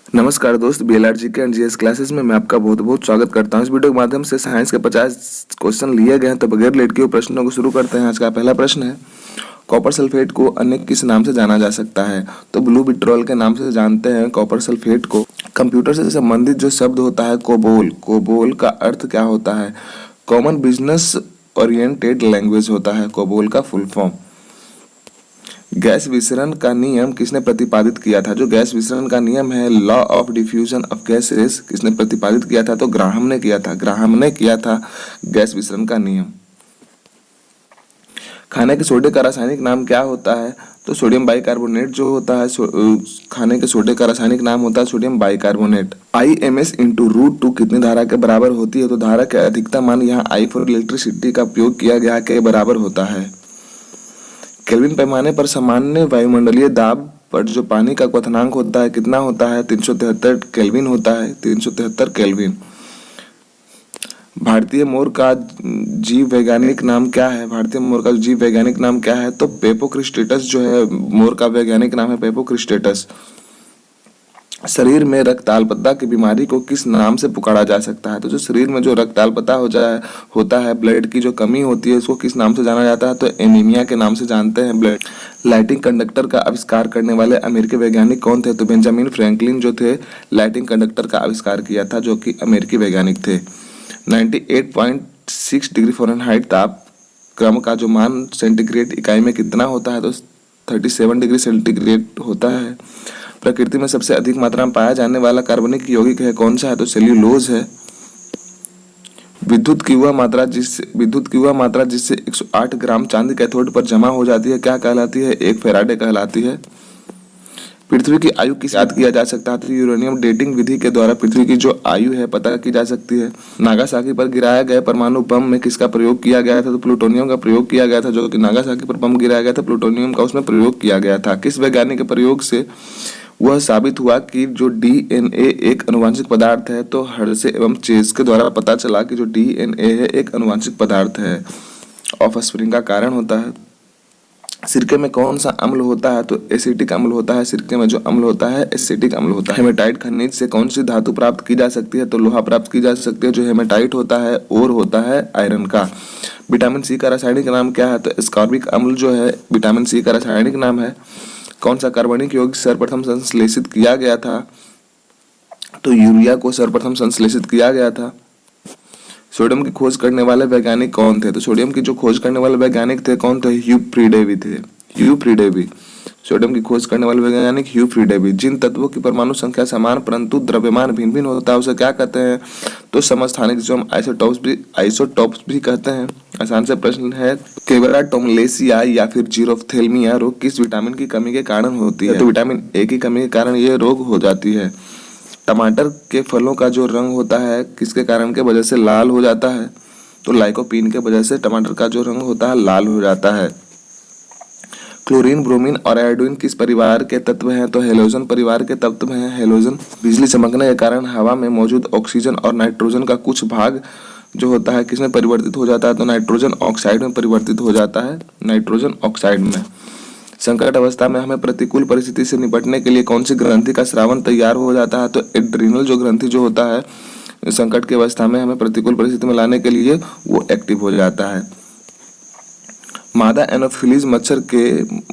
नमस्कार दोस्त, बीएलआरजी के एंड जीएस क्लासेस में मैं आपका बहुत बहुत स्वागत करता हूं। इस वीडियो के माध्यम से साइंस के 50 क्वेश्चन लिए गए हैं, तो बगैर लेट किए प्रश्नों को शुरू करते हैं। आज का पहला प्रश्न है, कॉपर सल्फेट को अन्य किस नाम से जाना जा सकता है? तो ब्लू विट्रोल के नाम से जानते हैं कॉपर सल्फेट को। कंप्यूटर से संबंधित जो शब्द होता है कोबोल, कोबोल का अर्थ क्या होता है? कॉमन बिजनेस ओरिएंटेड लैंग्वेज होता है कोबोल का फुल फॉर्म। गैस विसरण का नियम किसने प्रतिपादित किया था? जो गैस विसरण का नियम है, law of diffusion of gases, किसने प्रतिपादित किया था? तो ग्राहम ने किया था। ग्राहम ने किया था गैस विसरण का नियम। खाने के सोडे का रासायनिक नाम क्या होता है? तो सोडियम बाइकार्बोनेट जो होता है, खाने के सोडे का रासायनिक नाम होता है सोडियम बाइकार्बोनेट। IMS इंटू √2 कितनी धारा के बराबर होती है? तो धारा का अधिकतम मान यहाँ I फॉर इलेक्ट्रिसिटी का उपयोग किया गया के बराबर होता है। केल्विन पैमाने पर सामान्य वायुमंडलीय दाब पर जो पानी का क्वथनांक होता है कितना होता है? 373 केल्विन होता है, 373 केल्विन। भारतीय मोर का जीव वैज्ञानिक नाम क्या है? भारतीय मोर का जीव वैज्ञानिक नाम क्या है? तो पेपोक्रिस्टेटस जो है मोर का वैज्ञानिक नाम है, पेपोक्रिस्टेटस। शरीर में रक्ताल्पता की बीमारी को किस नाम से पुकारा जा सकता है? तो जो शरीर में जो रक्ताल्पता होता है, ब्लड की जो कमी होती है, उसको किस नाम से जाना जाता है? तो एनीमिया के नाम से जानते हैं ब्लड। लाइटिंग कंडक्टर का आविष्कार करने वाले अमेरिकी वैज्ञानिक कौन थे? तो बेंजामिन फ्रैंकलिन जो थे, लाइटिंग कंडक्टर का आविष्कार किया था, जो कि अमेरिकी वैज्ञानिक थे। 98.6 डिग्री फ़ारेनहाइट ताप क्रम का जो मान सेंटीग्रेड इकाई में कितना होता है? तो 37 डिग्री सेंटीग्रेड होता है। प्रकृति में सबसे अधिक मात्रा में पाया जाने वाला कार्बनिक यौगिक है कौन सा है? तो सेल्यूलोज है। विद्युत की वह मात्रा जिससे 108 ग्राम चांदी कैथोड पर जमा हो जाती है क्या कहलाती है? 1 फैराडे कहलाती है। पृथ्वी की आयु किस याद किया जा सकता है? तो यूरेनियम डेटिंग विधि के द्वारा पृथ्वी की जो आयु है पता की जा सकती है। नागासाकी पर गिराया गया परमाणु बम में किसका प्रयोग किया गया था? तो प्लूटोनियम का प्रयोग किया गया था। जो कि नागासाकी पर बम गिराया गया था, प्लूटोनियम का उसमें प्रयोग किया गया था। किस वैज्ञानिक के प्रयोग से वह साबित हुआ कि जो DNA एक अनुवांशिक पदार्थ है? तो हर्शे एवं चेस के द्वारा पता चला कि जो DNA है एक अनुवांशिक पदार्थ है, ऑफस्प्रिंग का कारण होता है। सिरके में कौन सा अम्ल होता है? तो एसिटिक अम्ल होता है। सिरके में जो अम्ल होता है एसिटिक अम्ल होता है। हेमेटाइट खनिज से कौन सी धातु प्राप्त की जा सकती है? तो लोहा प्राप्त की जा सकती है। जो हेमेटाइट होता है और होता है आयरन का। विटामिन सी का रासायनिक नाम क्या है? तो एस्कॉर्बिक अम्ल जो है विटामिन सी का रासायनिक नाम है। कौन सा कार्बनिक यौगिक सर्वप्रथम संश्लेषित किया गया था? तो यूरिया को सर्वप्रथम संश्लेषित किया गया था। सोडियम की खोज करने वाले वैज्ञानिक कौन थे? तो सोडियम की जो खोज करने वाले वैज्ञानिक थे कौन थे? ह्यू फ्रीडेवी थे। ह्यू फ्रीडेवी सोडियम की खोज करने वाले वैज्ञानिक ह्यू फ्रीडेवी। जिन तत्वों की परमाणु संख्या समान परंतु द्रव्यमान भिन्न भिन्न होता है उसे क्या कहते हैं? तो समस्थानिक, जो हम आइसोटॉप्स भी कहते हैं। आसान से प्रश्न है, केवराटोमलेसिया या फिर जीरोफ्थेल्मिया रोग किस विटामिन की कमी के कारण होती है? तो विटामिन ए की कमी के कारण ये रोग हो जाती है। टमाटर के फलों का जो रंग होता है किसके कारण के वजह से लाल हो जाता है? तो लाइकोपीन के वजह से टमाटर का जो रंग होता है लाल हो जाता है। क्लोरीन, ब्रोमीन और आयोडीन किस परिवार के तत्व हैं? तो हेलोजन परिवार के तत्व हैं। हेलोजन। बिजली चमकने के कारण हवा में मौजूद ऑक्सीजन और नाइट्रोजन का कुछ भाग जो होता है किसमें परिवर्तित हो जाता है? तो नाइट्रोजन ऑक्साइड में परिवर्तित हो जाता है, नाइट्रोजन ऑक्साइड में। संकट अवस्था में हमें प्रतिकूल परिस्थिति से निपटने के लिए कौन सी ग्रंथि का स्रावन तैयार हो जाता है? तो एड्रिनल जो ग्रंथि जो होता है संकट की अवस्था में हमें प्रतिकूल परिस्थिति में लाने के लिए वो एक्टिव हो जाता है। मादा एनोफिलीज मच्छर के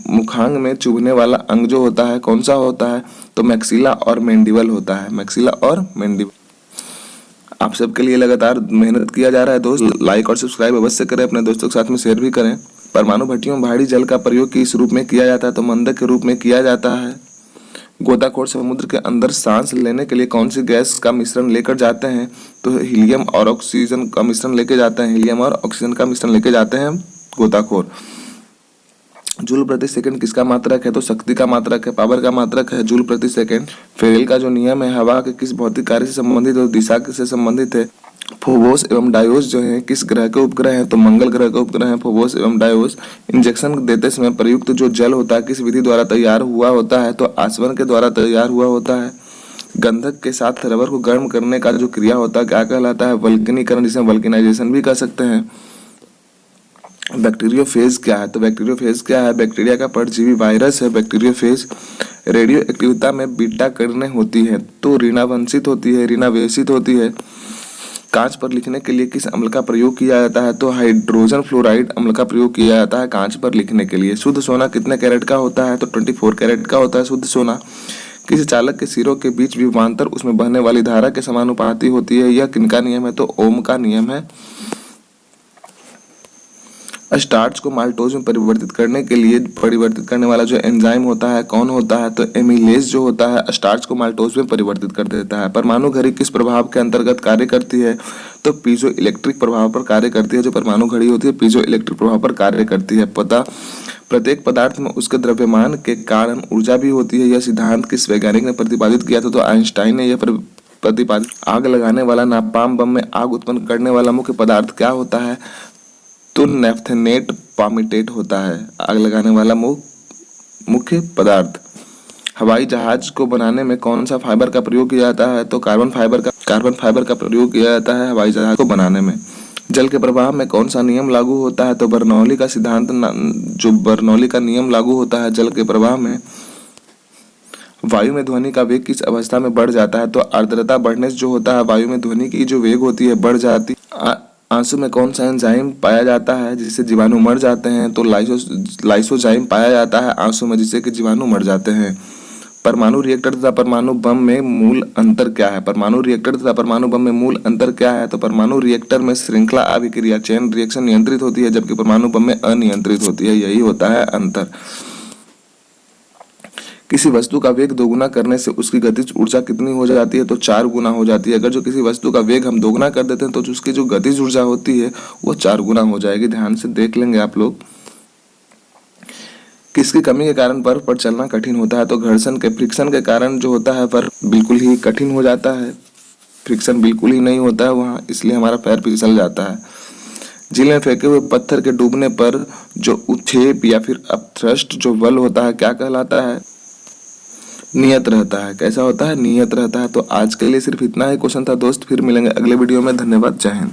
मुखांग में चुभने वाला अंग जो होता है कौन सा होता है? तो मैक्सिला और मैंडिबल होता है। मैक्सिला और मैंडिबल। आप सबके लिए लगातार मेहनत किया जा रहा है दोस्त। लाइक और सब्सक्राइब अवश्य करें, अपने दोस्तों के साथ में शेयर भी करें। परमाणु भट्टियों में भारी जल का प्रयोग किस रूप में किया जाता है? तो मंदक के रूप में किया जाता है। गोताखोर समुद्र के अंदर सांस लेने के लिए कौन सी गैस का मिश्रण लेकर जाते हैं? तो हीलियम और ऑक्सीजन का मिश्रण लेके जाते हैं। हीलियम और ऑक्सीजन का मिश्रण लेके जाते हैं गोताखोर। जूल प्रति सेकंड किसका मात्रक है? तो शक्ति का मात्रक है, पावर का मात्रक है जूल प्रति सेकंड। फेरेल का जो नियम है हवा के किस भौतिक कार्य से संबंधित है? तो दिशा से संबंधित है। फोबोस एवं डायोस जो है किस ग्रह के उपग्रह हैं? तो मंगल ग्रह के उपग्रह हैं फोबोस एवं डायोस। इंजेक्शन देते समय प्रयुक्त जो जल होता है किस विधि द्वारा तैयार हुआ होता है? तो आसवन के द्वारा तैयार हुआ होता है। गंधक के साथ रबर को गर्म करने का जो क्रिया होता है क्या कहलाता है? वल्कनीकरण, जिसे वल्कनाइजेशन भी कह सकते हैं। बैक्टीरियोफेज क्या है? तो बैक्टीरियोफेज क्या है? बैक्टीरिया का परजीवी वायरस है बैक्टीरियोफेज। रेडियो एक्टिविता में बीटा किरणें होती है तो ऋणावंशित होती है, ऋणावेशित होती है। कांच पर लिखने के लिए किस अम्ल का प्रयोग किया जाता है? तो हाइड्रोजन फ्लोराइड अम्ल का प्रयोग किया जाता है कांच पर लिखने के लिए। शुद्ध सोना कितने कैरेट का होता है? तो 24 कैरेट का होता है शुद्ध सोना। किसी चालक के सिरों के बीच विभवांतर उसमें बहने वाली धारा के समानुपाती होती है, यह किनका नियम है? तो ओम का नियम है। स्टार्च को माल्टोज में परिवर्तित करने के लिए परिवर्तित करने वाला जो एंजाइम होता है कौन होता है? तो एमिलेज जो होता है स्टार्च को माल्टोज में परिवर्तित कर देता है। परमाणु घड़ी किस प्रभाव के अंतर्गत कार्य करती है? तो पीजो इलेक्ट्रिक प्रभाव पर कार्य करती है। जो परमाणु घड़ी होती है पीजो इलेक्ट्रिक प्रभाव पर कार्य करती है। प्रत्येक पदार्थ में उसके द्रव्यमान के कारण ऊर्जा भी होती है। यह सिद्धांत किस वैज्ञानिक ने प्रतिपादित किया था? तो आइंस्टाइन ने यह प्रतिपादित। आग लगाने वाला नापाम बम में आग उत्पन्न करने वाला मुख्य पदार्थ क्या होता है? तो नेफ्थेनेट पामिटेट होता है आग लगाने वाला मुख्य पदार्थ। हवाई जहाज को बनाने में कौन सा फाइबर का प्रयोग किया जाता है? तो कार्बन फाइबर का प्रयोग किया जाता है हवाई जहाज को बनाने में। जल के प्रवाह में कौन सा नियम लागू होता है? तो बर्नौली का सिद्धांत जो बर्नौली का नियम लागू होता है जल के प्रवाह में। वायु में ध्वनि का वेग किस अवस्था में बढ़ जाता है? तो आर्द्रता बढ़ने से जो होता है वायु में ध्वनि की जो वेग होती है बढ़ जाती। आंसू में कौन सा एंजाइम पाया जाता है जिससे जीवाणु मर जाते हैं? तो लाइसोजाइम पाया जाता है आंसू में जिससे कि जीवाणु मर जाते हैं। परमाणु रिएक्टर तथा परमाणु बम में मूल अंतर क्या है? परमाणु रिएक्टर तथा परमाणु बम में मूल अंतर क्या है? तो परमाणु रिएक्टर में श्रृंखला अभिक्रिया चेन रिएक्शन नियंत्रित होती है जबकि परमाणु बम में अनियंत्रित होती है, यही होता है अंतर। किसी वस्तु का वेग दोगुना करने से उसकी गतिज ऊर्जा कितनी हो जाती है? तो 4 गुना हो जाती है। अगर जो किसी वस्तु का वेग हम दोगुना कर देते हैं तो उसकी जो गतिज ऊर्जा होती है वो 4 गुना हो जाएगी। ध्यान से देख लेंगे आप लोग। किसकी कमी के कारण बर्फ पर चलना कठिन होता है? तो घर्षण के फ्रिक्शन के कारण जो होता है बर्फ बिल्कुल ही कठिन हो जाता है। फ्रिक्शन बिल्कुल ही नहीं होता है वहाँ, इसलिए हमारा पैर फिसल जाता है। झील में फेंके हुए पत्थर के डूबने पर जो उच्छेद या फिर अपथ्रस्ट जो बल होता है क्या कहलाता है? नियत रहता है। कैसा होता है? नियत रहता है। तो आज के लिए सिर्फ इतना ही क्वेश्चन था दोस्त, फिर मिलेंगे अगले वीडियो में। धन्यवाद, जय हिंद।